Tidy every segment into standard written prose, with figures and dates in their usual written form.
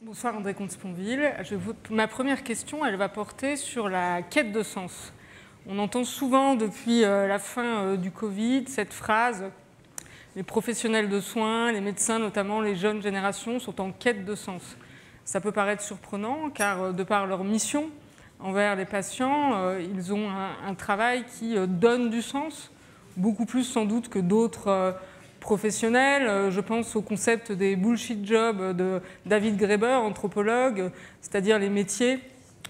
Bonsoir André Comte-Sponville. Ma première question, elle va porter sur la quête de sens. On entend souvent depuis la fin du Covid cette phrase « Les professionnels de soins, les médecins, notamment les jeunes générations, sont en quête de sens ». Ça peut paraître surprenant car de par leur mission envers les patients, ils ont un travail qui donne du sens, beaucoup plus sans doute que d'autres professionnels. Je pense au concept des bullshit jobs de David Graeber, anthropologue, c'est-à-dire les métiers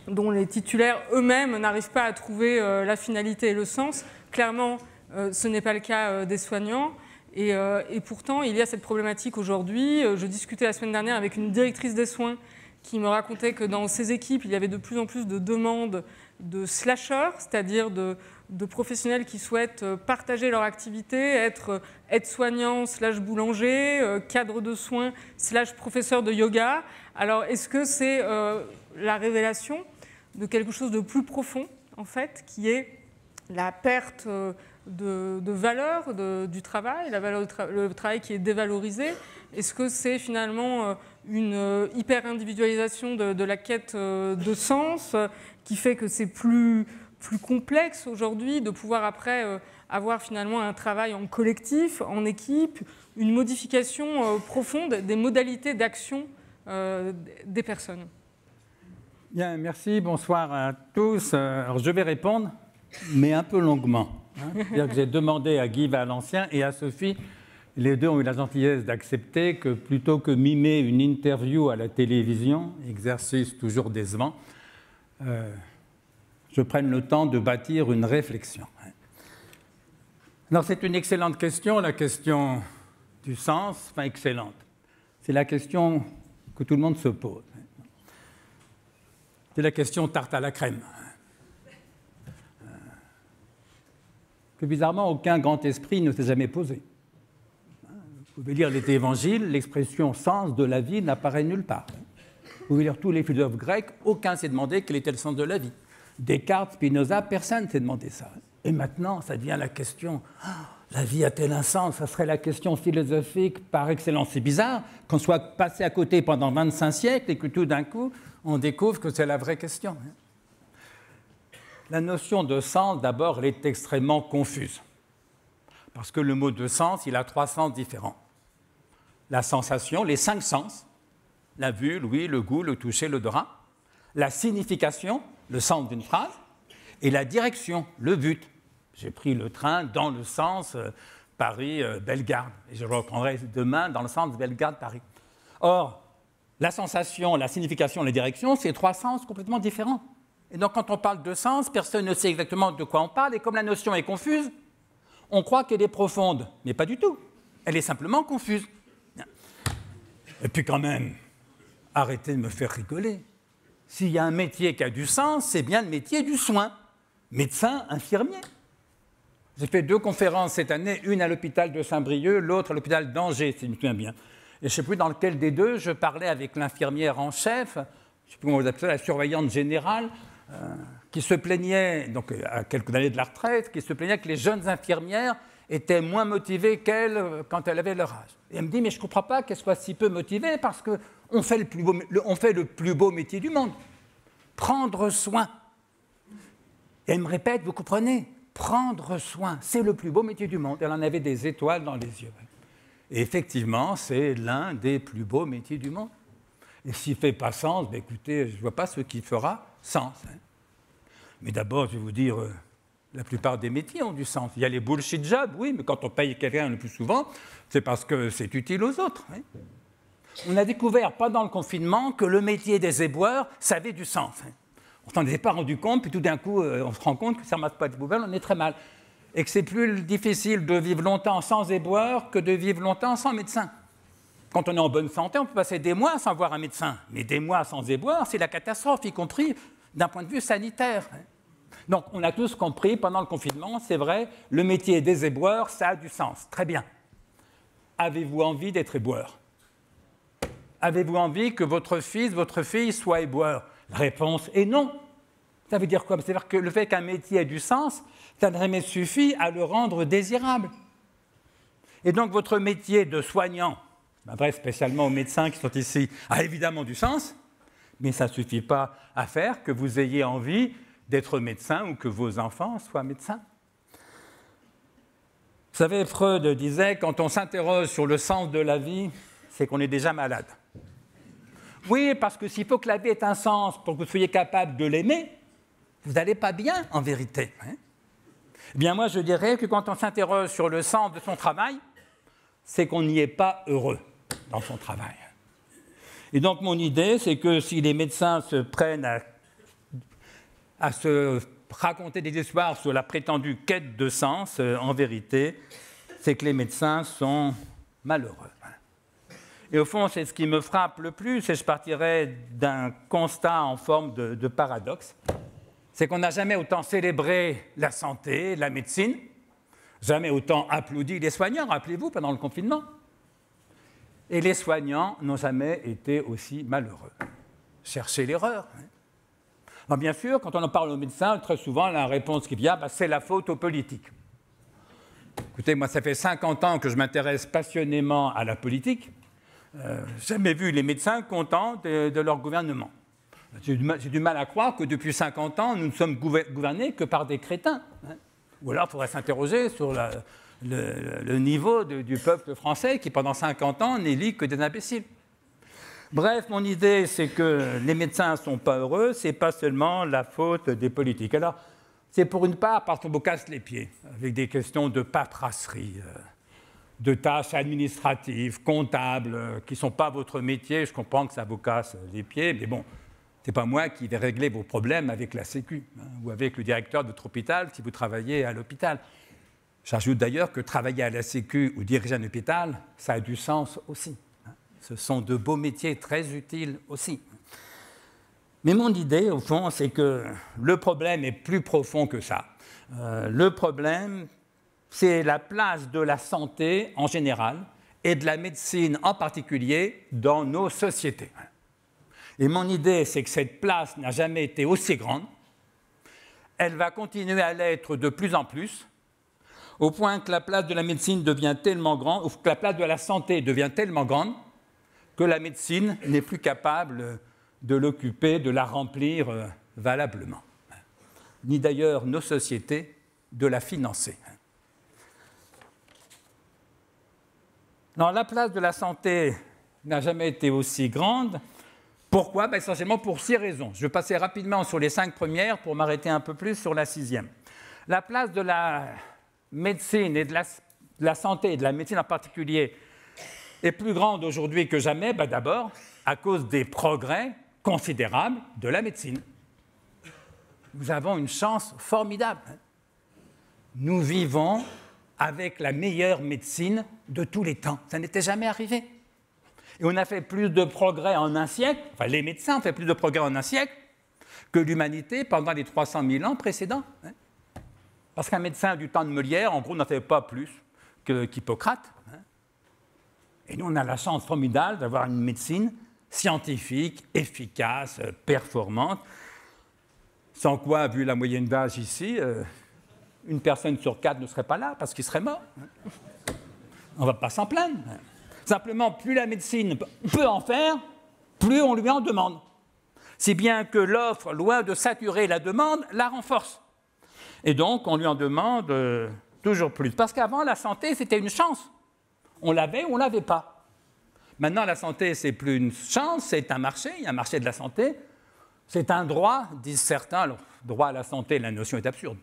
dont les titulaires eux-mêmes n'arrivent pas à trouver la finalité et le sens. Clairement, ce n'est pas le cas des soignants. Et pourtant, il y a cette problématique aujourd'hui. Je discutais la semaine dernière avec une directrice des soins qui me racontait que dans ses équipes, il y avait de plus en plus de demandes de slasheurs, c'est-à-dire de professionnels qui souhaitent partager leur activité, être aide-soignant / boulanger, cadre de soins / professeur de yoga. Alors, est-ce que c'est la révélation de quelque chose de plus profond, en fait, qui est la perte de valeur du travail, le travail qui est dévalorisé? Est-ce que c'est finalement une hyper-individualisation de la quête de sens qui fait que c'est plus complexe aujourd'hui de pouvoir après avoir finalement un travail en collectif, en équipe, une modification profonde des modalités d'action des personnes? Bien, merci, bonsoir à tous. Alors, je vais répondre, mais un peu longuement. C'est-à-dire que j'ai demandé à Guy Valencien et à Sophie, les deux ont eu la gentillesse d'accepter que plutôt que mimer une interview à la télévision, exercice toujours décevant, je prenne le temps de bâtir une réflexion. Alors c'est une excellente question, la question du sens, enfin excellente. C'est la question que tout le monde se pose. C'est la question tarte à la crème. Que bizarrement, aucun grand esprit ne s'est jamais posé. Vous pouvez lire les évangiles, l'expression « sens de la vie » n'apparaît nulle part. Vous pouvez lire tous les philosophes grecs, aucun ne s'est demandé quel était le sens de la vie. Descartes, Spinoza, personne ne s'est demandé ça. Et maintenant, ça devient la question la vie a-t-elle un sens? Ça serait la question philosophique par excellence. C'est bizarre qu'on soit passé à côté pendant 25 siècles et que tout d'un coup, on découvre que c'est la vraie question. La notion de sens, d'abord, elle est extrêmement confuse. Parce que le mot de sens, il a 3 sens différents. La sensation, les 5 sens, la vue, l'ouïe, le goût, le toucher, l'odorat. La signification, le sens d'une phrase. Et la direction, le but. J'ai pris le train dans le sens Paris-Bellegarde. Et je le reprendrai demain dans le sens Bellegarde-Paris. Or, la sensation, la signification, la direction, c'est 3 sens complètement différents. Et donc, quand on parle de sens, personne ne sait exactement de quoi on parle. Et comme la notion est confuse, on croit qu'elle est profonde. Mais pas du tout. Elle est simplement confuse. Et puis quand même, arrêtez de me faire rigoler. S'il y a un métier qui a du sens, c'est bien le métier du soin. Médecin, infirmier. J'ai fait 2 conférences cette année, une à l'hôpital de Saint-Brieuc, l'autre à l'hôpital d'Angers, si je me souviens bien. Et je ne sais plus dans lequel des deux, je parlais avec l'infirmière en chef, je ne sais plus comment vous appelez ça, la surveillante générale, qui se plaignait, donc à quelques années de la retraite, qui se plaignait que les jeunes infirmières étaient moins motivées qu'elles quand elles avaient leur âge. Et elle me dit, mais je ne comprends pas qu'elles soient si peu motivées parce qu'on fait le plus beau métier du monde. Prendre soin. Et elle me répète, vous comprenez, prendre soin, c'est le plus beau métier du monde. Elle en avait des étoiles dans les yeux. Et effectivement, c'est l'un des plus beaux métiers du monde. Et s'il ne fait pas sens, ben écoutez, je ne vois pas ce qui fera sens. Mais d'abord, je vais vous dire, la plupart des métiers ont du sens. Il y a les bullshit jobs, oui, mais quand on paye quelqu'un le plus souvent, c'est parce que c'est utile aux autres. Hein. On a découvert pendant le confinement que le métier des éboueurs, ça avait du sens. Hein. On ne s'en était pas rendu compte, puis tout d'un coup, on se rend compte que ça ne ramasse pas de poubelles, on est très mal. Et que c'est plus difficile de vivre longtemps sans éboueur que de vivre longtemps sans médecin. Quand on est en bonne santé, on peut passer des mois sans voir un médecin. Mais des mois sans éboueur, c'est la catastrophe, y compris d'un point de vue sanitaire. Donc, on a tous compris, pendant le confinement, c'est vrai, le métier des éboueurs, ça a du sens. Très bien. Avez-vous envie d'être éboueur? Avez-vous envie que votre fils, votre fille soit éboueur? La réponse est non. Ça veut dire quoi? C'est-à-dire que le fait qu'un métier ait du sens, ça n'a jamais suffi à le rendre désirable. Et donc, votre métier de soignant, je m'adresse spécialement aux médecins qui sont ici, a évidemment du sens, mais ça ne suffit pas à faire que vous ayez envie d'être médecin ou que vos enfants soient médecins. Vous savez, Freud disait, quand on s'interroge sur le sens de la vie, c'est qu'on est déjà malade. Oui, parce que s'il faut que la vie ait un sens pour que vous soyez capable de l'aimer, vous n'allez pas bien, en vérité. Eh bien, moi, je dirais que quand on s'interroge sur le sens de son travail, c'est qu'on n'y est pas heureux dans son travail. Et donc, mon idée, c'est que si les médecins se prennent à se raconter des histoires sur la prétendue quête de sens, en vérité, c'est que les médecins sont malheureux. Et au fond, c'est ce qui me frappe le plus, et je partirais d'un constat en forme de paradoxe, c'est qu'on n'a jamais autant célébré la santé, la médecine, jamais autant applaudi les soignants, rappelez-vous, pendant le confinement. Et les soignants n'ont jamais été aussi malheureux. Cherchez l'erreur. Alors bien sûr, quand on en parle aux médecins, très souvent, la réponse qui vient, c'est la faute aux politiques. Écoutez, moi, ça fait 50 ans que je m'intéresse passionnément à la politique. Jamais vu les médecins contents de leur gouvernement. J'ai du mal à croire que depuis 50 ans, nous ne sommes gouvernés que par des crétins. Ou alors, il faudrait s'interroger sur le niveau du peuple français qui, pendant 50 ans, n'élit que des imbéciles. Bref, mon idée, c'est que les médecins ne sont pas heureux, ce n'est pas seulement la faute des politiques. Alors, c'est pour une part parce qu'on vous casse les pieds, avec des questions de paperasserie, de tâches administratives, comptables, qui ne sont pas votre métier. Je comprends que ça vous casse les pieds, mais bon, ce n'est pas moi qui vais régler vos problèmes avec la Sécu, ou avec le directeur de votre hôpital si vous travaillez à l'hôpital. J'ajoute d'ailleurs que travailler à la Sécu ou diriger un hôpital, ça a du sens aussi. Ce sont de beaux métiers très utiles aussi. Mais mon idée, au fond, c'est que le problème est plus profond que ça. Le problème, c'est la place de la santé en général et de la médecine en particulier dans nos sociétés. Et mon idée, c'est que cette place n'a jamais été aussi grande. Elle va continuer à l'être de plus en plus, au point que la place de la médecine devient tellement grande, ou que la place de la santé devient tellement grande, que la médecine n'est plus capable de l'occuper, de la remplir valablement. Ni d'ailleurs nos sociétés de la financer. Non, la place de la santé n'a jamais été aussi grande. Pourquoi ? Essentiellement pour 6 raisons. Je vais passer rapidement sur les 5 premières pour m'arrêter un peu plus sur la 6e. La place de la médecine et de la santé et de la médecine en particulier est plus grande aujourd'hui que jamais, d'abord à cause des progrès considérables de la médecine. Nous avons une chance formidable. Nous vivons avec la meilleure médecine de tous les temps. Ça n'était jamais arrivé. Et on a fait plus de progrès en un siècle, enfin les médecins ont fait plus de progrès en un siècle que l'humanité pendant les 300 000 ans précédents. Parce qu'un médecin du temps de Molière, en gros, n'en fait pas plus qu'Hippocrate. Et nous, on a la chance formidable d'avoir une médecine scientifique, efficace, performante, sans quoi, vu la moyenne d'âge ici, une personne sur 4 ne serait pas là parce qu'il serait mort. On ne va pas s'en plaindre. Simplement, plus la médecine peut en faire, plus on lui en demande. Si bien que l'offre, loin de saturer la demande, la renforce. Et donc, on lui en demande toujours plus. Parce qu'avant, la santé, c'était une chance. On l'avait ou on ne l'avait pas. Maintenant, la santé, ce n'est plus une chance, c'est un marché. Il y a un marché de la santé. C'est un droit, disent certains. Alors, droit à la santé, la notion est absurde.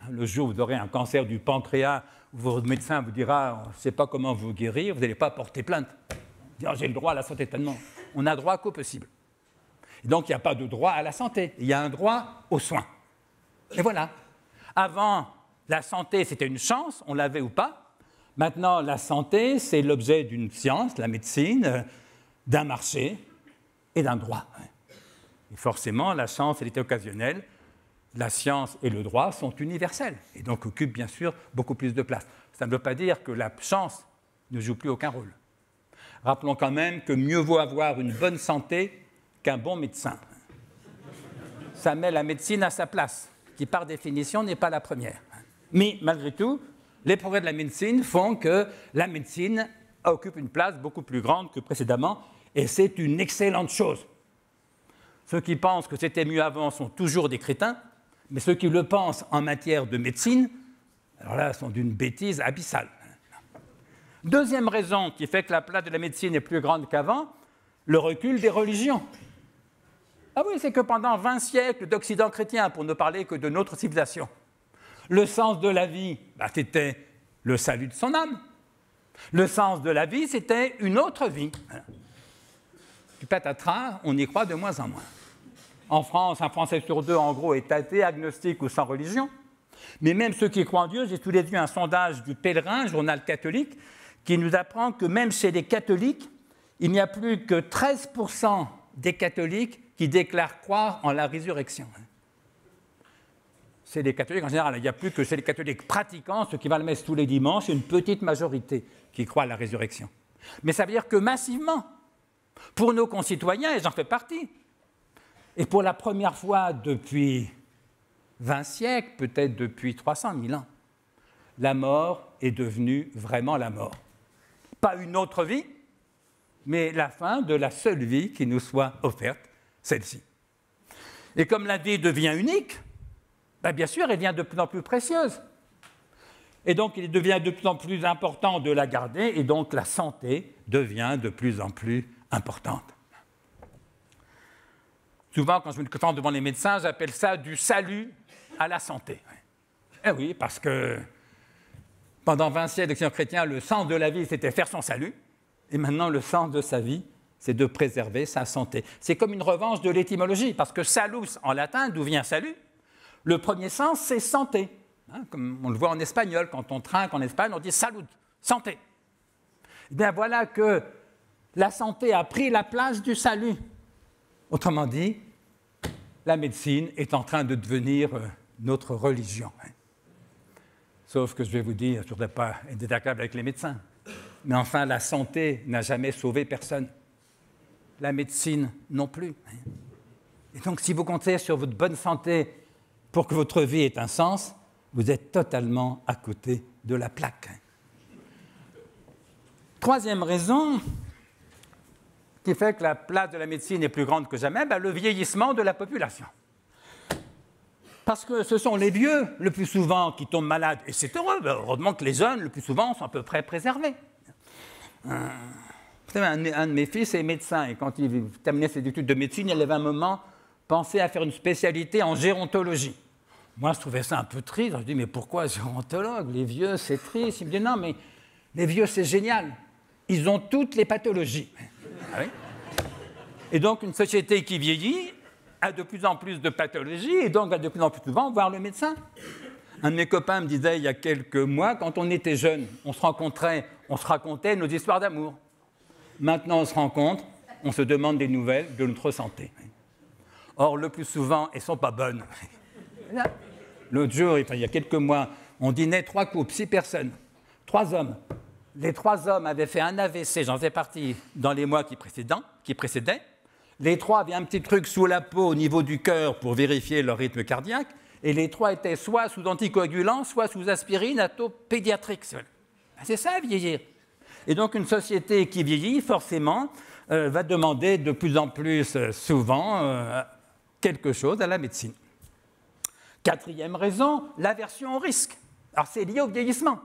Le jour où vous aurez un cancer du pancréas, votre médecin vous dira « on ne sait pas comment vous guérir », vous n'allez pas porter plainte. Dire « j'ai le droit à la santé tellement ». On n'a droit qu'au possible. Et donc, il n'y a pas de droit à la santé. Il y a un droit aux soins. Et voilà. Avant, la santé, c'était une chance, on l'avait ou pas. Maintenant, la santé, c'est l'objet d'une science, la médecine, d'un marché et d'un droit. Et forcément, la chance, elle était occasionnelle. La science et le droit sont universels et donc occupent bien sûr beaucoup plus de place. Ça ne veut pas dire que la chance ne joue plus aucun rôle. Rappelons quand même que mieux vaut avoir une bonne santé qu'un bon médecin. Ça met la médecine à sa place, qui par définition n'est pas la première. Mais malgré tout, les progrès de la médecine font que la médecine occupe une place beaucoup plus grande que précédemment, et c'est une excellente chose. Ceux qui pensent que c'était mieux avant sont toujours des crétins, mais ceux qui le pensent en matière de médecine, alors là, sont d'une bêtise abyssale. Deuxième raison qui fait que la place de la médecine est plus grande qu'avant, le recul des religions. Ah oui, c'est que pendant 20 siècles d'Occident chrétien, pour ne parler que de notre civilisation, le sens de la vie, c'était le salut de son âme. Le sens de la vie, c'était une autre vie. Du patatras, on y croit de moins en moins. En France, un Français sur deux, en gros, est athée, agnostique ou sans religion. Mais même ceux qui croient en Dieu, j'ai sous les yeux un sondage du Pèlerin, journal catholique, qui nous apprend que même chez les catholiques, il n'y a plus que 13% des catholiques qui déclarent croire en la résurrection. C'est les catholiques en général, il n'y a plus que chez les catholiques pratiquants, ceux qui vont à la messe tous les dimanches, une petite majorité qui croit à la résurrection. Mais ça veut dire que massivement, pour nos concitoyens, et j'en fais partie, et pour la première fois depuis 20 siècles, peut-être depuis 300 000 ans, la mort est devenue vraiment la mort. Pas une autre vie, mais la fin de la seule vie qui nous soit offerte, celle-ci. Et comme la vie devient unique, bien sûr, elle devient de plus en plus précieuse. Et donc, il devient de plus en plus important de la garder, et donc la santé devient de plus en plus importante. Souvent, quand je me présente devant les médecins, j'appelle ça du salut à la santé. Eh oui, parce que pendant 20 siècles d'Occident chrétien, le sens de la vie, c'était faire son salut. Et maintenant, le sens de sa vie, c'est de préserver sa santé. C'est comme une revanche de l'étymologie, parce que salus, en latin, d'où vient salut, le premier sens, c'est santé. Comme on le voit en espagnol, quand on trinque en Espagne, on dit salud, santé. Eh bien, voilà que la santé a pris la place du salut. Autrement dit, la médecine est en train de devenir notre religion. Sauf que je vais vous dire, je ne voudrais pas être désagréable avec les médecins, mais enfin, la santé n'a jamais sauvé personne. La médecine non plus. Et donc, si vous comptez sur votre bonne santé pour que votre vie ait un sens, vous êtes totalement à côté de la plaque. Troisième raison qui fait que la place de la médecine est plus grande que jamais, le vieillissement de la population. Parce que ce sont les vieux, le plus souvent, qui tombent malades. Et c'est heureux, heureusement que les jeunes, le plus souvent, sont à peu près préservés. Vous savez, un de mes fils est médecin, et quand il terminait ses études de médecine, il avait un moment pensé à faire une spécialité en gérontologie. Moi, je trouvais ça un peu triste. Je me dis, mais pourquoi gérontologue? Les vieux, c'est triste. Il me dit, non, mais les vieux, c'est génial. Ils ont toutes les pathologies. Ah oui? Et donc, une société qui vieillit a de plus en plus de pathologies et donc va de plus en plus souvent voir le médecin. Un de mes copains me disait il y a quelques mois, quand on était jeunes, on se rencontrait, on se racontait nos histoires d'amour. Maintenant, on se rencontre, on se demande des nouvelles de notre santé. Or, le plus souvent, elles ne sont pas bonnes. L'autre jour, il y a quelques mois, on dînait 3 couples, 6 personnes, 3 hommes. Les 3 hommes avaient fait un AVC, j'en faisais partie, dans les mois qui précédaient. Les 3 avaient un petit truc sous la peau au niveau du cœur pour vérifier leur rythme cardiaque. Et les 3 étaient soit sous anticoagulants, soit sous aspirine à taux pédiatrique. C'est ça, vieillir. Et donc, une société qui vieillit, forcément, va demander de plus en plus souvent quelque chose à la médecine. 4e raison, l'aversion au risque. Alors, c'est lié au vieillissement.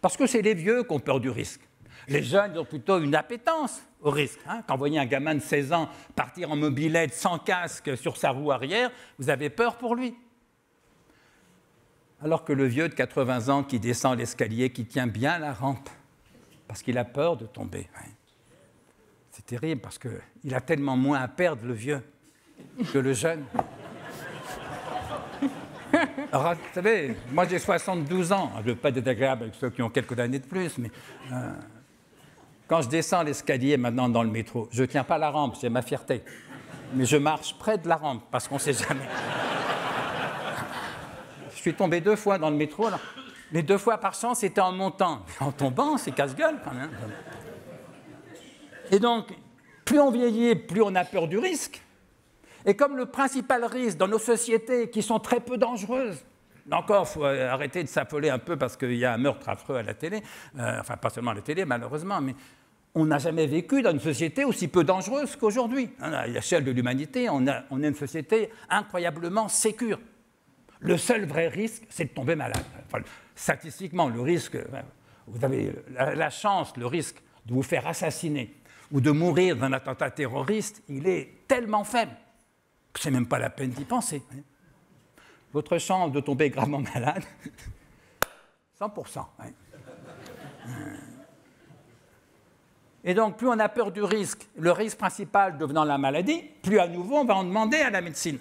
Parce que c'est les vieux qui ont peur du risque. Les jeunes ont plutôt une appétence au risque. Quand vous voyez un gamin de 16 ans partir en mobilette sans casque sur sa roue arrière, vous avez peur pour lui. Alors que le vieux de 80 ans qui descend l'escalier, qui tient bien la rampe, parce qu'il a peur de tomber. C'est terrible, parce qu'il a tellement moins à perdre, le vieux, que le jeune. Alors, vous savez, moi j'ai 72 ans, je ne veux pas être désagréable avec ceux qui ont quelques années de plus, mais quand je descends l'escalier maintenant dans le métro, je ne tiens pas la rampe, c'est ma fierté, mais je marche près de la rampe, parce qu'on ne sait jamais. Je suis tombé 2 fois dans le métro, alors, les 2 fois par chance c'était en montant, en tombant c'est casse-gueule quand même. Et donc, plus on vieillit, plus on a peur du risque. Et comme le principal risque dans nos sociétés, qui sont très peu dangereuses, Encore, il faut arrêter de s'affoler un peu parce qu'il y a un meurtre affreux à la télé, enfin pas seulement à la télé malheureusement, mais on n'a jamais vécu dans une société aussi peu dangereuse qu'aujourd'hui. À l'échelle de l'humanité, on est une société incroyablement sécure. Le seul vrai risque, c'est de tomber malade. Enfin, statistiquement, le risque, vous avez la chance, le risque de vous faire assassiner ou de mourir d'un attentat terroriste, il est tellement faible que ce n'est même pas la peine d'y penser. Votre chance de tomber gravement malade, 100%. Et donc, plus on a peur du risque, le risque principal devenant la maladie, plus à nouveau on va en demander à la médecine.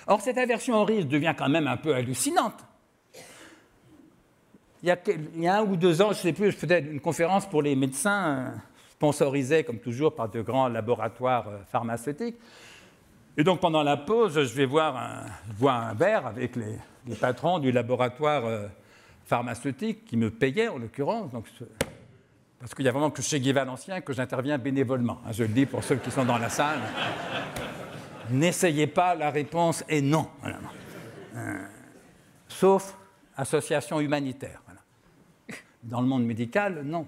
Or, cette aversion au risque devient quand même un peu hallucinante. Il y a 1 ou 2 ans, je ne sais plus, je faisais une conférence pour les médecins, sponsorisée comme toujours par de grands laboratoires pharmaceutiques. Et donc, pendant la pause, je vais boire un verre avec les patrons du laboratoire pharmaceutique qui me payaient, en l'occurrence. Donc, parce qu'il n'y a vraiment que chez Guy Valencien que j'interviens bénévolement. Je le dis pour ceux qui sont dans la salle. N'essayez pas, la réponse est non. Voilà. Sauf association humanitaire. Voilà. Dans le monde médical, non.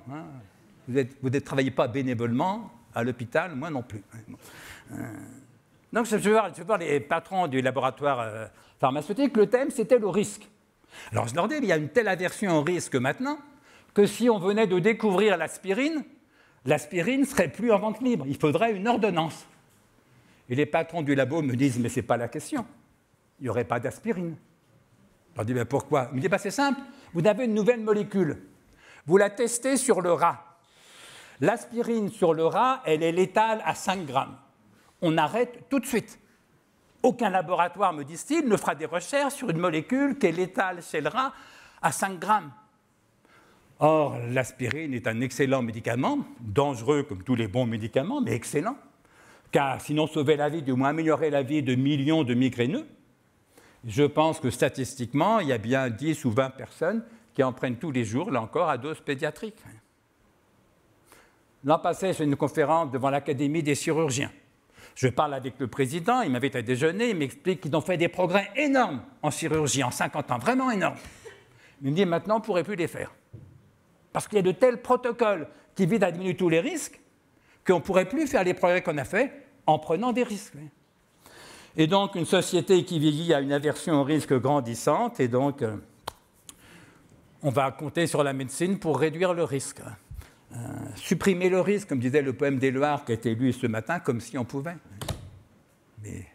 Vous ne travaillez pas bénévolement à l'hôpital, moi non plus. Donc je vais voir les patrons du laboratoire pharmaceutique. Le thème, c'était le risque. Alors je leur dis, il y a une telle aversion au risque maintenant que si on venait de découvrir l'aspirine ne serait plus en vente libre. Il faudrait une ordonnance. Et les patrons du labo me disent, mais ce n'est pas la question. Il n'y aurait pas d'aspirine. Je leur dis, mais pourquoi? Ils me disent, c'est simple. Vous avez une nouvelle molécule. Vous la testez sur le rat. L'aspirine sur le rat, elle est létale à 5 grammes. On arrête tout de suite. Aucun laboratoire, me disent-ils, ne fera des recherches sur une molécule qui est létale chez le rat à 5 grammes. Or, l'aspirine est un excellent médicament, dangereux comme tous les bons médicaments, mais excellent, car sinon sauver la vie, du moins améliorer la vie de millions de migraineux. Je pense que statistiquement, il y a bien 10 ou 20 personnes qui en prennent tous les jours, là encore, à dose pédiatrique. L'an passé, j'ai une conférence devant l'Académie des chirurgiens. Je parle avec le président, il m'invite à déjeuner, il m'explique qu'ils ont fait des progrès énormes en chirurgie, en 50 ans, vraiment énormes. Il me dit, maintenant, on ne pourrait plus les faire. Parce qu'il y a de tels protocoles qui visent à diminuer tous les risques qu'on ne pourrait plus faire les progrès qu'on a faits en prenant des risques. Et donc, une société qui vieillit a une aversion au risque grandissante, et donc, on va compter sur la médecine pour réduire le risque. Supprimer le risque, comme disait le poème d'Éluard qui a été lu ce matin, comme si on pouvait. Mais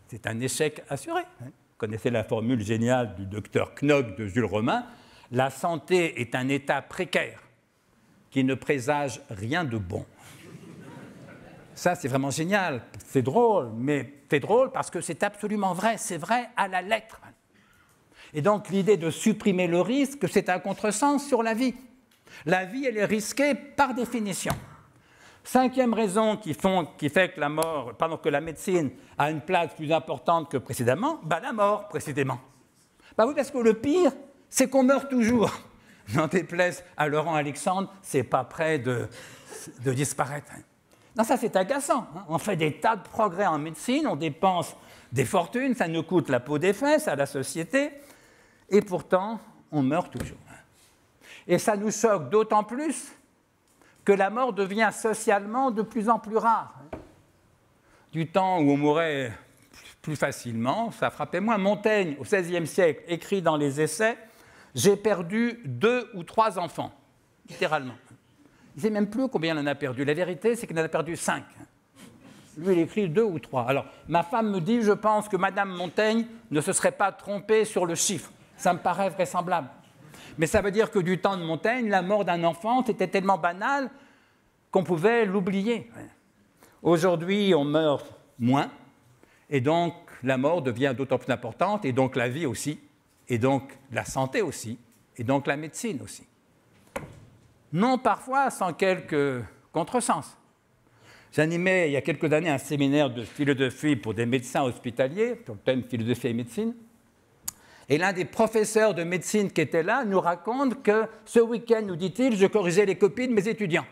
c'est un échec assuré. Vous connaissez la formule géniale du docteur Knogg de Jules Romain. La santé est un état précaire qui ne présage rien de bon. Ça, c'est vraiment génial. C'est drôle, mais c'est drôle parce que c'est absolument vrai. C'est vrai à la lettre. Et donc, l'idée de supprimer le risque, c'est un contresens sur la vie. La vie, elle est risquée par définition. 5e raison qui fait que la médecine a une place plus importante que précédemment, la mort précisément. Oui, parce que le pire, c'est qu'on meurt toujours. N'en déplaise à Laurent Alexandre, c'est pas près de disparaître. Non, ça c'est agaçant. On fait des tas de progrès en médecine, on dépense des fortunes, ça nous coûte la peau des fesses à la société, et pourtant, on meurt toujours. Et ça nous choque d'autant plus que la mort devient socialement de plus en plus rare. Du temps où on mourait plus facilement, ça frappait moins. Montaigne, au XVIe siècle, écrit dans les Essais, « J'ai perdu 2 ou 3 enfants », littéralement. Il ne sait même plus combien il en a perdu. La vérité, c'est qu'il en a perdu 5. Lui, il écrit 2 ou 3. Alors, ma femme me dit, je pense que Madame Montaigne ne se serait pas trompée sur le chiffre. Ça me paraît vraisemblable. Mais ça veut dire que du temps de Montaigne, la mort d'un enfant, c'était tellement banal qu'on pouvait l'oublier. Aujourd'hui, on meurt moins, et donc la mort devient d'autant plus importante, et donc la vie aussi, et donc la santé aussi, et donc la médecine aussi. Non parfois sans quelques contresens. J'animais il y a quelques années un séminaire de philosophie pour des médecins hospitaliers, sur le thème philosophie et médecine. Et l'un des professeurs de médecine qui était là nous raconte que ce week-end, nous dit-il, je corrigeais les copies de mes étudiants.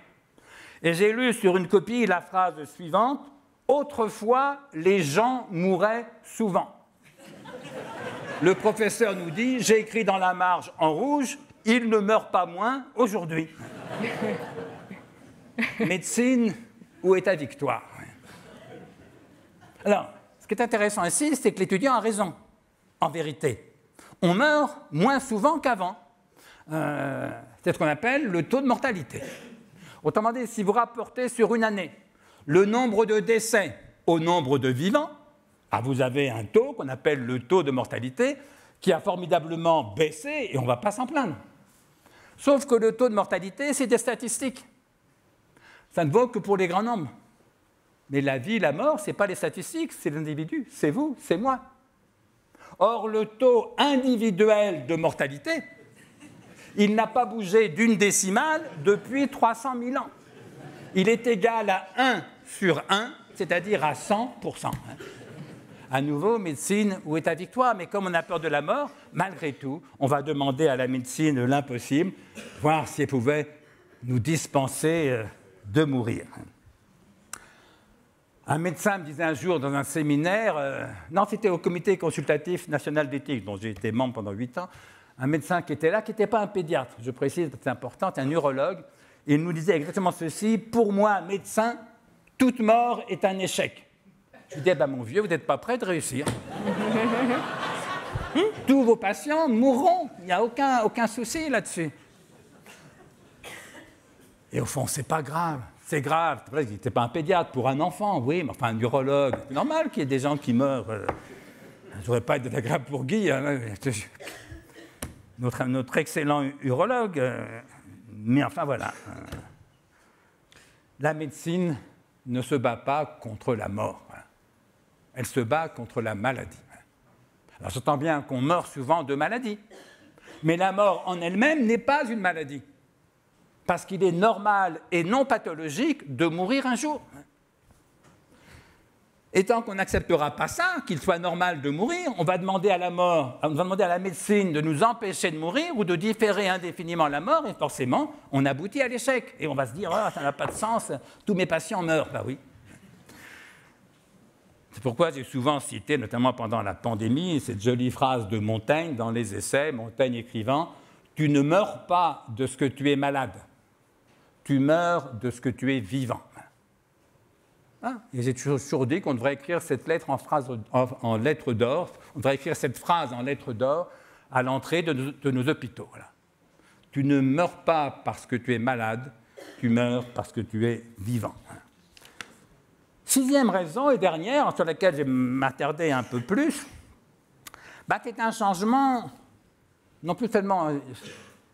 Et j'ai lu sur une copie la phrase suivante, « Autrefois, les gens mouraient souvent ». Le professeur nous dit, j'ai écrit dans la marge en rouge, il ne meurt pas moins aujourd'hui. Médecine, où est ta victoire? Alors, ce qui est intéressant ici, c'est que l'étudiant a raison, en vérité. On meurt moins souvent qu'avant. C'est ce qu'on appelle le taux de mortalité. Autrement dit, si vous rapportez sur une année le nombre de décès au nombre de vivants, vous avez un taux qu'on appelle le taux de mortalité qui a formidablement baissé et on ne va pas s'en plaindre. Sauf que le taux de mortalité, c'est des statistiques. Ça ne vaut que pour les grands nombres. Mais la vie, la mort, ce n'est pas les statistiques, c'est l'individu, c'est vous, c'est moi. Or, le taux individuel de mortalité, il n'a pas bougé d'une décimale depuis 300 000 ans. Il est égal à 1 sur 1, c'est-à-dire à 100%. À nouveau, médecine, où est ta victoire? Mais comme on a peur de la mort, malgré tout, on va demander à la médecine l'impossible, voir si elle pouvait nous dispenser de mourir. Un médecin me disait un jour dans un séminaire, non, c'était au comité consultatif national d'éthique, dont j'ai été membre pendant 8 ans, un médecin qui était là, qui n'était pas un pédiatre, je précise, c'est important, un urologue, et il nous disait exactement ceci, pour moi, médecin, toute mort est un échec. Je lui disais, mon vieux, vous n'êtes pas prêt de réussir. Tous vos patients mourront, il n'y a aucun souci là-dessus. Et au fond, c'est pas grave. C'est grave. C'est vrai qu'il n'était pas un pédiatre pour un enfant, oui, mais enfin un urologue. C'est normal qu'il y ait des gens qui meurent. Je ne voudrais pas être désagréable pour Guy, hein, notre excellent urologue. Mais enfin, voilà. La médecine ne se bat pas contre la mort. Elle se bat contre la maladie. Alors, j'entends bien qu'on meurt souvent de maladie. Mais la mort en elle-même n'est pas une maladie. Parce qu'il est normal et non pathologique de mourir un jour. Et tant qu'on n'acceptera pas ça, qu'il soit normal de mourir, on va demander à la médecine de nous empêcher de mourir ou de différer indéfiniment la mort, et forcément, on aboutit à l'échec. Et on va se dire, ça n'a pas de sens, tous mes patients meurent. Ben oui. C'est pourquoi j'ai souvent cité, notamment pendant la pandémie, cette jolie phrase de Montaigne dans les Essais, Montaigne écrivant « Tu ne meurs pas de ce que tu es malade. Tu meurs de ce que tu es vivant. » Et j'ai toujours dit qu'on devrait écrire cette lettre en lettres d'or, on devrait écrire cette phrase en lettres d'or à l'entrée de nos hôpitaux. Voilà. Tu ne meurs pas parce que tu es malade, tu meurs parce que tu es vivant. Sixième raison et dernière, sur laquelle je vais m'attarder un peu plus, qui est un changement non plus seulement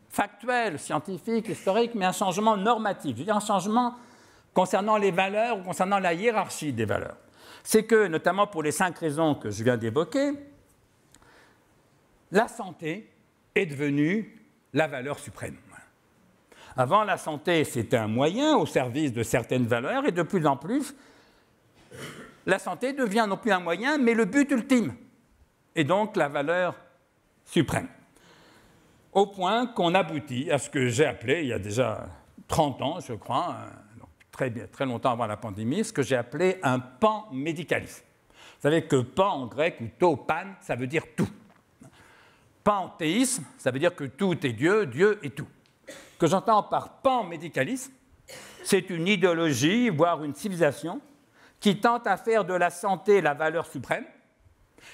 factuel, scientifique, historique, mais un changement normatif. Je veux dire un changement concernant les valeurs ou concernant la hiérarchie des valeurs. C'est que, notamment pour les 5 raisons que je viens d'évoquer, la santé est devenue la valeur suprême. Avant, la santé, c'était un moyen au service de certaines valeurs, et de plus en plus, la santé devient non plus un moyen, mais le but ultime, et donc la valeur suprême. Au point qu'on aboutit à ce que j'ai appelé, il y a déjà 30 ans, je crois, très longtemps avant la pandémie, ce que j'ai appelé un pan-médicalisme. Vous savez que pan en grec, ou to, pan, ça veut dire tout. Panthéisme, ça veut dire que tout est Dieu, Dieu est tout. Ce que j'entends par pan-médicalisme, c'est une idéologie, voire une civilisation, qui tente à faire de la santé la valeur suprême,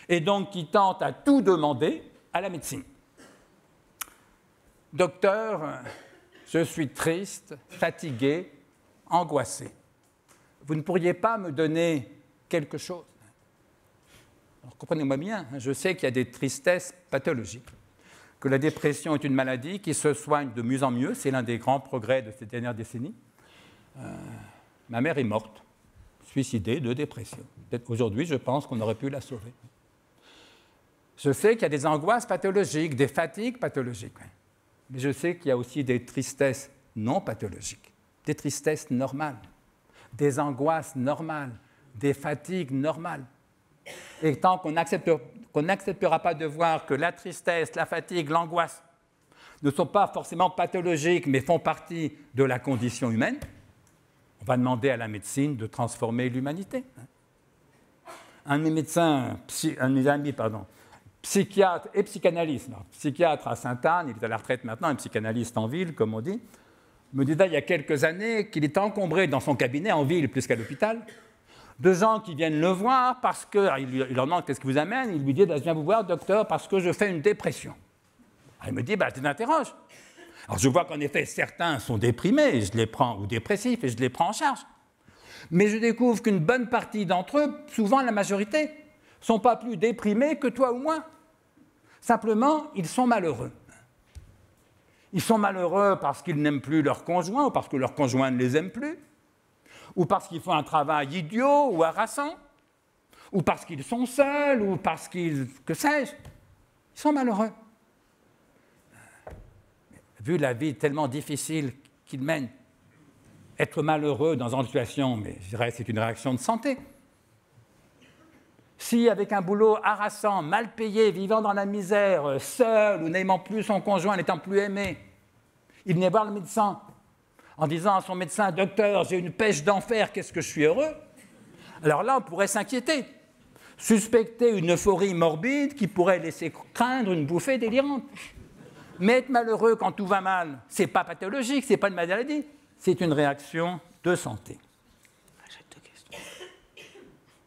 et donc qui tente à tout demander à la médecine. Docteur, je suis triste, fatigué, angoissé. Vous ne pourriez pas me donner quelque chose? Alors, comprenez-moi bien, je sais qu'il y a des tristesses pathologiques, que la dépression est une maladie qui se soigne de mieux en mieux, c'est l'un des grands progrès de ces dernières décennies. Ma mère est morte, suicidée de dépression. Peut-être aujourd'hui, je pense qu'on aurait pu la sauver. Je sais qu'il y a des angoisses pathologiques, des fatigues pathologiques. Mais je sais qu'il y a aussi des tristesses non pathologiques, des tristesses normales, des angoisses normales, des fatigues normales. Et tant qu'on n'acceptera pas de voir que la tristesse, la fatigue, l'angoisse ne sont pas forcément pathologiques, mais font partie de la condition humaine, on va demander à la médecine de transformer l'humanité. Un de mes amis, psychiatre et psychanalyste. Alors, psychiatre à Sainte-Anne, il est à la retraite maintenant, un psychanalyste en ville, comme on dit, me disait il y a quelques années qu'il était encombré dans son cabinet, en ville plus qu'à l'hôpital, de gens qui viennent le voir parce qu'il leur demande qu'est-ce qui vous amène. Il lui dit, je viens vous voir, docteur, parce que je fais une dépression. Alors, il me dit, je t'interroge. Alors je vois qu'en effet, certains sont déprimés, et je les prends, ou dépressifs, et je les prends en charge. Mais je découvre qu'une bonne partie d'entre eux, souvent la majorité, ne sont pas plus déprimés que toi ou moi. Simplement, ils sont malheureux. Ils sont malheureux parce qu'ils n'aiment plus leur conjoint, ou parce que leur conjoint ne les aime plus, ou parce qu'ils font un travail idiot ou harassant, ou parce qu'ils sont seuls, ou parce qu'ils... que sais-je. Ils sont malheureux. Vu la vie tellement difficile qu'ils mènent, être malheureux dans une situation, mais je dirais c'est une réaction de santé. Si avec un boulot harassant, mal payé, vivant dans la misère, seul ou n'aimant plus son conjoint, n'étant plus aimé, il venait voir le médecin en disant à son médecin « Docteur, j'ai une pêche d'enfer, qu'est-ce que je suis heureux ?» Alors là, on pourrait s'inquiéter, suspecter une euphorie morbide qui pourrait laisser craindre une bouffée délirante. Mais être malheureux quand tout va mal, ce n'est pas pathologique, ce n'est pas une maladie, c'est une réaction de santé.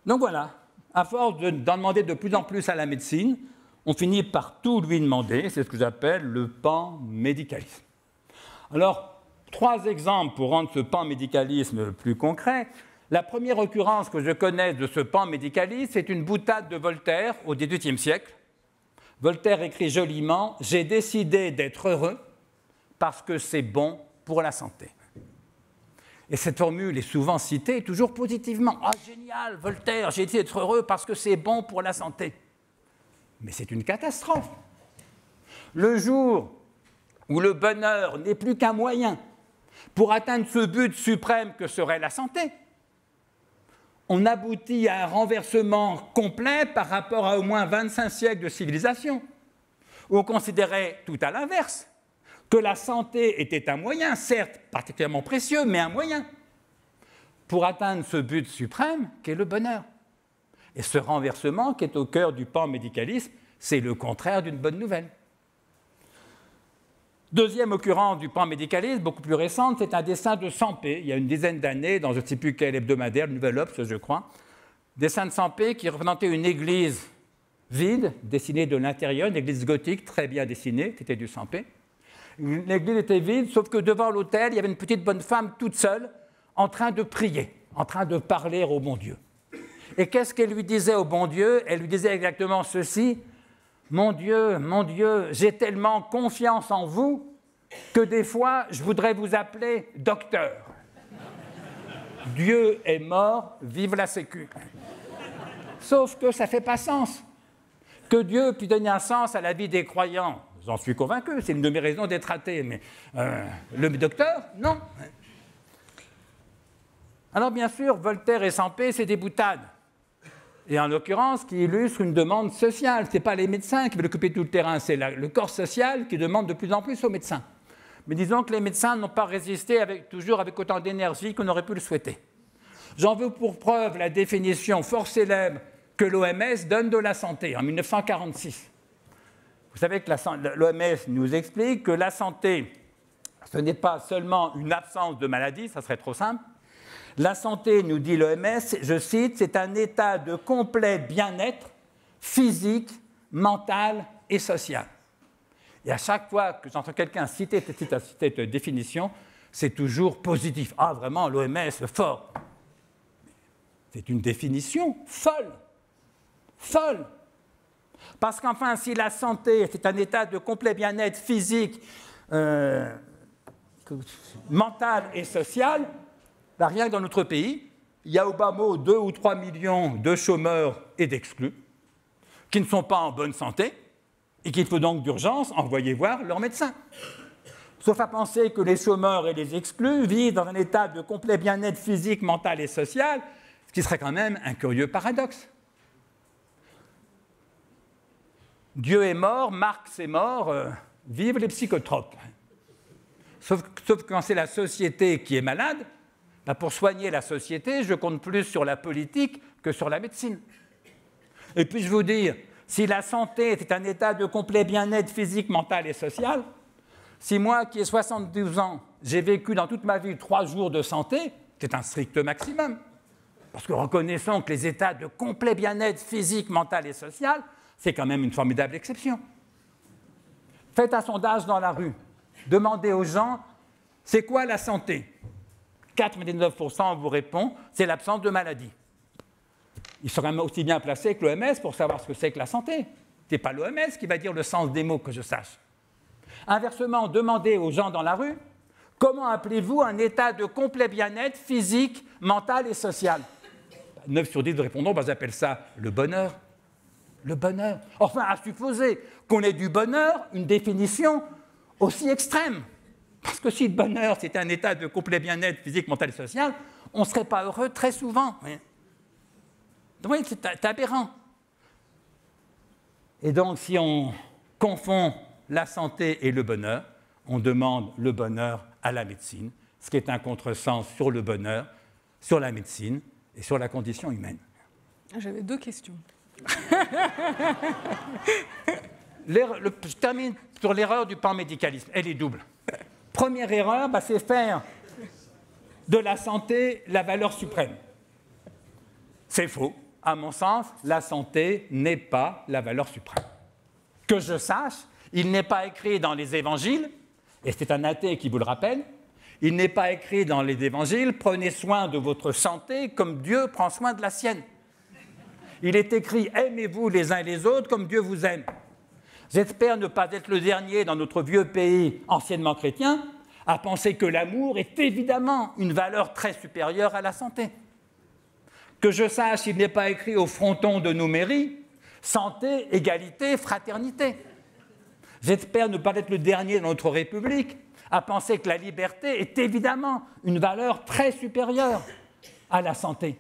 Donc voilà, à force d'en demander de plus en plus à la médecine, on finit par tout lui demander, c'est ce que j'appelle le panmédicalisme. Alors, 3 exemples pour rendre ce panmédicalisme plus concret. La première occurrence que je connais de ce panmédicalisme, c'est une boutade de Voltaire au XVIIIe siècle. Voltaire écrit joliment « J'ai décidé d'être heureux parce que c'est bon pour la santé ». Et cette formule est souvent citée, toujours positivement. « Ah, génial, Voltaire, j'ai décidé d'être heureux parce que c'est bon pour la santé ». Mais c'est une catastrophe. Le jour où le bonheur n'est plus qu'un moyen pour atteindre ce but suprême que serait la santé, on aboutit à un renversement complet par rapport à au moins 25 siècles de civilisation, où on considérait tout à l'inverse, que la santé était un moyen, certes particulièrement précieux, mais un moyen pour atteindre ce but suprême qu'est le bonheur. Et ce renversement qui est au cœur du panmédicalisme, c'est le contraire d'une bonne nouvelle. Deuxième occurrence du panmédicalisme, beaucoup plus récente, c'est un dessin de Sampé, il y a une dizaine d'années, dans je ne sais plus quel hebdomadaire, le Nouvel Obs, je crois. Dessin de Sampé qui représentait une église vide, dessinée de l'intérieur, une église gothique très bien dessinée, c'était du Sampé. L'église était vide, sauf que devant l'autel, il y avait une petite bonne femme toute seule, en train de prier, en train de parler au bon Dieu. Et qu'est-ce qu'elle lui disait au bon Dieu? Elle lui disait exactement ceci: mon Dieu, j'ai tellement confiance en vous que des fois, je voudrais vous appeler docteur. Dieu est mort, vive la Sécu. Sauf que ça ne fait pas sens. Que Dieu puisse donner un sens à la vie des croyants, j'en suis convaincu, c'est une de mes raisons d'être athée, mais le docteur, non. Alors bien sûr, Voltaire et Sampé, c'est des boutades. Et en l'occurrence, qui illustre une demande sociale. Ce n'est pas les médecins qui veulent occuper tout le terrain, c'est le corps social qui demande de plus en plus aux médecins. Mais disons que les médecins n'ont pas résisté toujours avec autant d'énergie qu'on aurait pu le souhaiter. J'en veux pour preuve la définition fort célèbre que l'OMS donne de la santé en 1946. Vous savez que l'OMS nous explique que la santé, ce n'est pas seulement une absence de maladie, ça serait trop simple. La santé, nous dit l'OMS, je cite, c'est un état de complet bien-être physique, mental et social. Et à chaque fois que j'entends quelqu'un citer cette définition, c'est toujours positif. Ah, vraiment, l'OMS, fort. C'est une définition folle. Folle. Parce qu'enfin, si la santé, c'est un état de complet bien-être physique, mental et social, rien que dans notre pays, il y a au bas mot 2 ou 3 millions de chômeurs et d'exclus qui ne sont pas en bonne santé et qu'il faut donc d'urgence envoyer voir leur médecin. Sauf à penser que les chômeurs et les exclus vivent dans un état de complet bien-être physique, mental et social, ce qui serait quand même un curieux paradoxe. Dieu est mort, Marx est mort, vivent les psychotropes. Sauf que quand c'est la société qui est malade, pour soigner la société, je compte plus sur la politique que sur la médecine. Et puis je vous dire, Si la santé était un état de complet bien-être physique, mental et social, si moi qui ai 72 ans, j'ai vécu dans toute ma vie 3 jours de santé, c'est un strict maximum. Parce que reconnaissons que les états de complet bien-être physique, mental et social, c'est quand même une formidable exception. Faites un sondage dans la rue. Demandez aux gens, c'est quoi la santé? 99% vous répond, c'est l'absence de maladie. Ils seraient même aussi bien placés que l'OMS pour savoir ce que c'est que la santé. Ce n'est pas l'OMS qui va dire le sens des mots, que je sache. Inversement, demandez aux gens dans la rue, comment appelez-vous un état de complet bien-être physique, mental et social? 9 sur 10 répondront, j'appelle ça le bonheur. Le bonheur. Enfin, à supposer qu'on ait du bonheur, une définition aussi extrême. Parce que si le bonheur, c'était un état de complet bien-être physique, mental et social, on ne serait pas heureux très souvent. Oui, c'est aberrant. Et donc, si on confond la santé et le bonheur, on demande le bonheur à la médecine, ce qui est un contresens sur le bonheur, sur la médecine et sur la condition humaine. J'avais 2 questions. Je termine sur l'erreur du panmédicalisme. Elle est double. Première erreur, c'est faire de la santé la valeur suprême. C'est faux. À mon sens, la santé n'est pas la valeur suprême. Que je sache, il n'est pas écrit dans les évangiles, et c'est un athée qui vous le rappelle, il n'est pas écrit dans les évangiles « Prenez soin de votre santé comme Dieu prend soin de la sienne ». Il est écrit « Aimez-vous les uns et les autres comme Dieu vous aime ». J'espère ne pas être le dernier dans notre vieux pays anciennement chrétien à penser que l'amour est évidemment une valeur très supérieure à la santé. Que je sache, il n'est pas écrit au fronton de nos mairies « Santé, égalité, fraternité ». J'espère ne pas être le dernier dans notre République à penser que la liberté est évidemment une valeur très supérieure à la santé.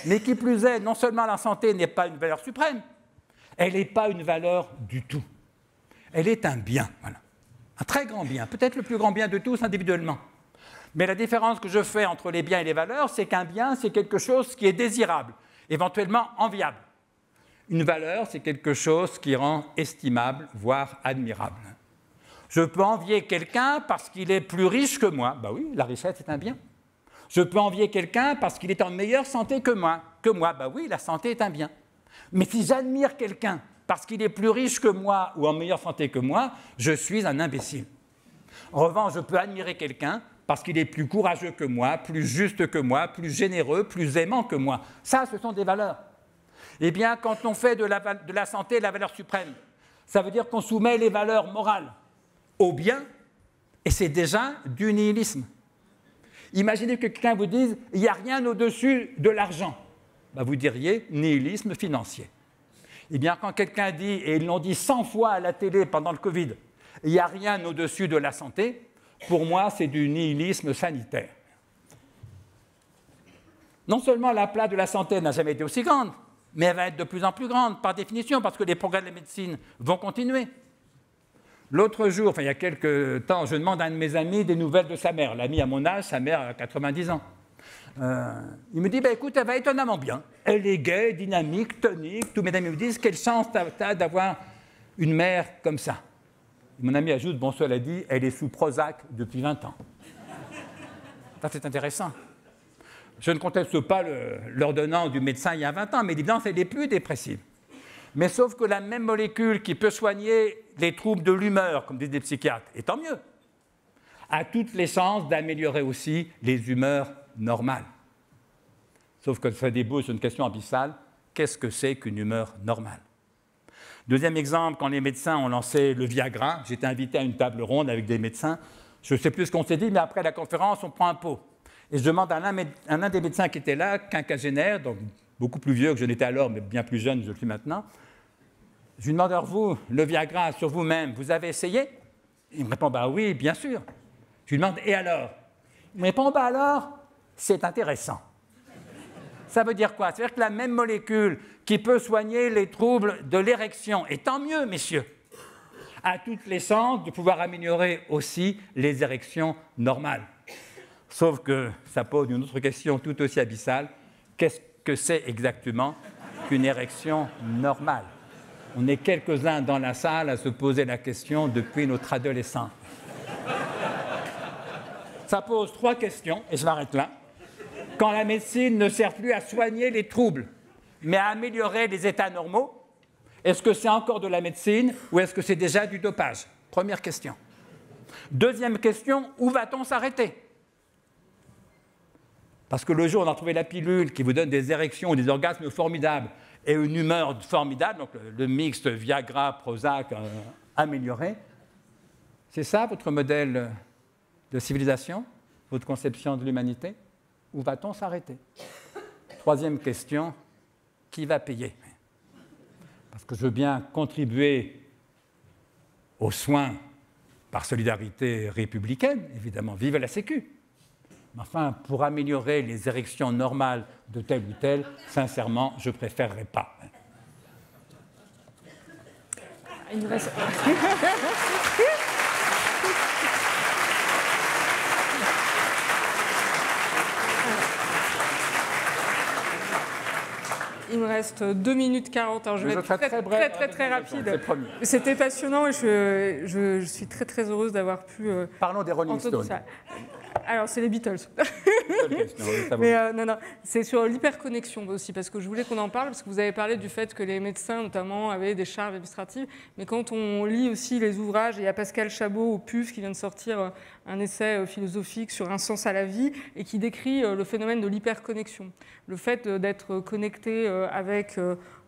Mais qui plus est, non seulement la santé n'est pas une valeur suprême, elle n'est pas une valeur du tout. Elle est un bien, voilà. Un très grand bien, peut-être le plus grand bien de tous individuellement. Mais la différence que je fais entre les biens et les valeurs, c'est qu'un bien, c'est quelque chose qui est désirable, éventuellement enviable. Une valeur, c'est quelque chose qui rend estimable, voire admirable. Je peux envier quelqu'un parce qu'il est plus riche que moi. Ben oui, la richesse est un bien. Je peux envier quelqu'un parce qu'il est en meilleure santé que moi. Ben oui, la santé est un bien. Mais si j'admire quelqu'un parce qu'il est plus riche que moi ou en meilleure santé que moi, je suis un imbécile. En revanche, je peux admirer quelqu'un parce qu'il est plus courageux que moi, plus juste que moi, plus généreux, plus aimant que moi. Ça, ce sont des valeurs. Eh bien, quand on fait de la santé la valeur suprême, ça veut dire qu'on soumet les valeurs morales au bien, et c'est déjà du nihilisme. Imaginez que quelqu'un vous dise « il n'y a rien au-dessus de l'argent ». Vous diriez « nihilisme financier ». Eh bien, quand quelqu'un dit, et ils l'ont dit 100 fois à la télé pendant le Covid, « il n'y a rien au-dessus de la santé », pour moi, c'est du nihilisme sanitaire. Non seulement la place de la santé n'a jamais été aussi grande, mais elle va être de plus en plus grande, par définition, parce que les progrès de la médecine vont continuer. L'autre jour, il y a quelques temps, je demande à un de mes amis des nouvelles de sa mère. L'ami à mon âge, sa mère a 90 ans. Il me dit, écoute, elle va étonnamment bien. Elle est gaie, dynamique, tonique. Tous mes amis me disent, quelle chance t'as d'avoir une mère comme ça. Et mon ami ajoute, bon, cela dit, elle est sous Prozac depuis 20 ans. Ça, c'est intéressant. Je ne conteste pas l'ordonnance du médecin il y a 20 ans, mais l'évidence, elle est plus dépressive. Mais sauf que la même molécule qui peut soigner les troubles de l'humeur, comme disent les psychiatres, et tant mieux, a toutes les chances d'améliorer aussi les humeurs normales. Sauf que ça débouche sur une question abyssale, qu'est-ce que c'est qu'une humeur normale? Deuxième exemple, quand les médecins ont lancé le Viagra, j'étais invité à une table ronde avec des médecins, je ne sais plus ce qu'on s'est dit, mais après la conférence, on prend un pot. Et je demande à l'un des médecins qui était là, quinquagénaire, donc beaucoup plus vieux que je n'étais alors, mais bien plus jeune que je le suis maintenant. Je lui demande, alors vous, le Viagra sur vous-même, vous avez essayé? Il me répond, oui, bien sûr. Je lui demande, et alors? Il me répond, alors, c'est intéressant. Ça veut dire quoi? Ça veut dire que la même molécule qui peut soigner les troubles de l'érection, et tant mieux, messieurs, a toutes les chances de pouvoir améliorer aussi les érections normales. Sauf que ça pose une autre question tout aussi abyssale. Qu'est-ce que c'est exactement qu'une érection normale? On est quelques-uns dans la salle à se poser la question depuis notre adolescence. Ça pose 3 questions, et je m'arrête là. Quand la médecine ne sert plus à soigner les troubles, mais à améliorer les états normaux, est-ce que c'est encore de la médecine ou est-ce que c'est déjà du dopage? Première question. Deuxième question, où va-t-on s'arrêter? Parce que le jour où on a trouvé la pilule qui vous donne des érections, des orgasmes formidables et une humeur formidable, donc le mixte Viagra, Prozac amélioré, c'est ça votre modèle de civilisation, votre conception de l'humanité? Où va-t-on s'arrêter? Troisième question, qui va payer? Parce que je veux bien contribuer aux soins par solidarité républicaine, évidemment, vive la Sécu. Mais enfin, pour améliorer les érections normales de tel ou tel, sincèrement, je ne préférerais pas. Il nous reste... Il me reste 2 minutes 40, alors je vais être très rapide. C'était passionnant et je suis très heureuse d'avoir pu... Parlons des Rolling Stones. Alors, c'est les Beatles. Mais non, c'est sur l'hyperconnexion aussi, parce que je voulais qu'on en parle, parce que vous avez parlé du fait que les médecins, notamment, avaient des charges administratives. Mais quand on lit aussi les ouvrages, il y a Pascal Chabot au PUF qui vient de sortir un essai philosophique sur un sens à la vie et qui décrit le phénomène de l'hyperconnexion. Le fait d'être connecté avec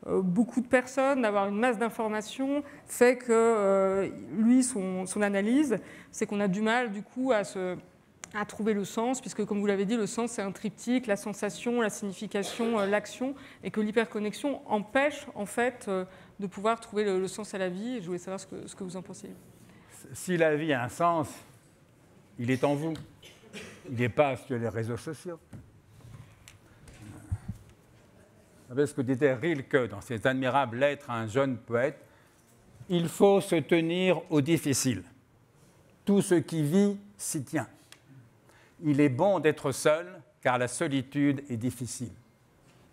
beaucoup de personnes, d'avoir une masse d'informations, fait que lui, son analyse, c'est qu'on a du mal, du coup, à trouver le sens, puisque, comme vous l'avez dit, le sens, c'est un triptyque, la sensation, la signification, l'action, et que l'hyperconnexion empêche, en fait, de pouvoir trouver le sens à la vie. Et je voulais savoir ce que vous en pensiez. Si la vie a un sens, il est en vous. Il n'est pas sur les réseaux sociaux. Vous savez ce que disait Rilke dans ses admirables lettres à un jeune poète? Il faut se tenir au difficile. Tout ce qui vit s'y tient. Il est bon d'être seul, car la solitude est difficile.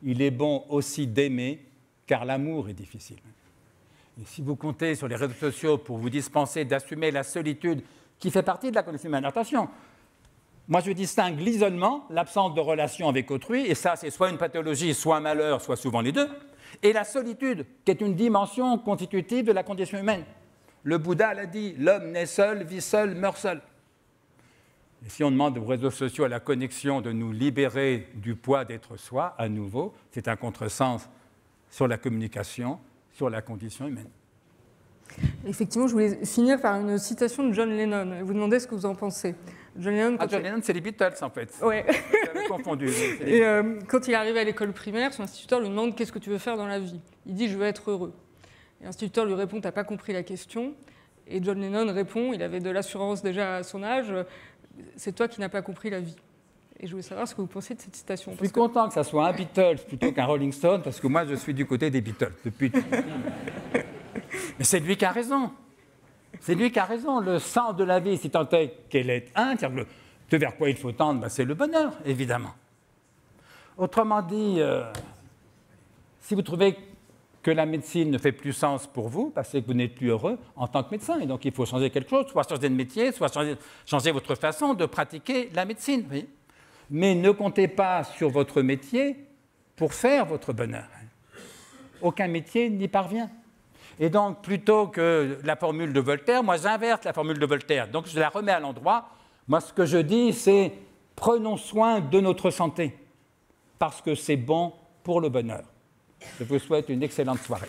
Il est bon aussi d'aimer, car l'amour est difficile. Et si vous comptez sur les réseaux sociaux pour vous dispenser d'assumer la solitude qui fait partie de la condition humaine, attention, moi je distingue l'isolement, l'absence de relation avec autrui, et ça c'est soit une pathologie, soit un malheur, soit souvent les deux, et la solitude, qui est une dimension constitutive de la condition humaine. Le Bouddha l'a dit, l'homme naît seul, vit seul, meurt seul. Et si on demande aux réseaux sociaux à la connexion de nous libérer du poids d'être soi, à nouveau, c'est un contresens sur la communication, sur la condition humaine. Effectivement, je voulais finir par une citation de John Lennon et vous demander ce que vous en pensez. John Lennon, c'est les Beatles, en fait. Oui. J'avais confondu. Et quand il est arrivé à l'école primaire, son instituteur lui demande « Qu'est-ce que tu veux faire dans la vie ?» Il dit « Je veux être heureux ». Et l'instituteur lui répond « T'as pas compris la question ?» Et John Lennon répond, il avait de l'assurance déjà à son âge, c'est toi qui n'as pas compris la vie. Et je voulais savoir ce que vous pensez de cette citation. Je suis content que ça soit un Beatles plutôt qu'un Rolling Stone, parce que moi, je suis du côté des Beatles depuis. Mais c'est lui qui a raison. C'est lui qui a raison. Le sens de la vie, si tant est qu'elle est un, c'est-à-dire ce vers quoi il faut tendre, c'est le bonheur, évidemment. Autrement dit, si vous trouvez que la médecine ne fait plus sens pour vous, parce que vous n'êtes plus heureux en tant que médecin. Et donc, il faut changer quelque chose, soit changer de métier, soit changer votre façon de pratiquer la médecine. Oui. Mais ne comptez pas sur votre métier pour faire votre bonheur. Aucun métier n'y parvient. Et donc, plutôt que la formule de Voltaire, moi, j'inverse la formule de Voltaire. Donc, je la remets à l'endroit. Moi, ce que je dis, c'est prenons soin de notre santé, parce que c'est bon pour le bonheur. Je vous souhaite une excellente soirée.